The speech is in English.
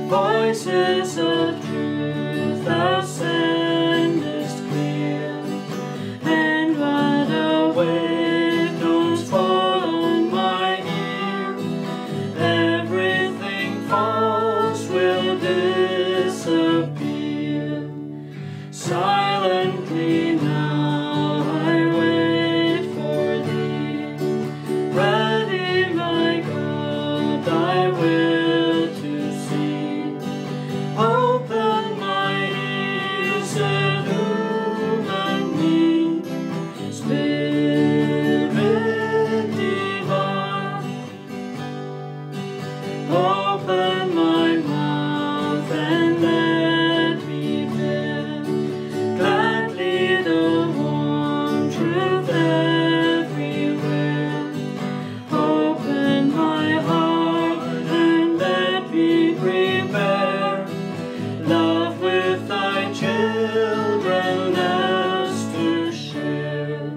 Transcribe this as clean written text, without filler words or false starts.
Voices of truth thou sendest clear, and what a wave tones fall on my ear. Everything false will disappear. Silently now I wait for thee, ready, my God, thy will to see. Open my ears, illumine me, Spirit divine. Open my mouth and let me bear gladly the warm truth everywhere. Open my heart and let me prepare love with thy children as to share.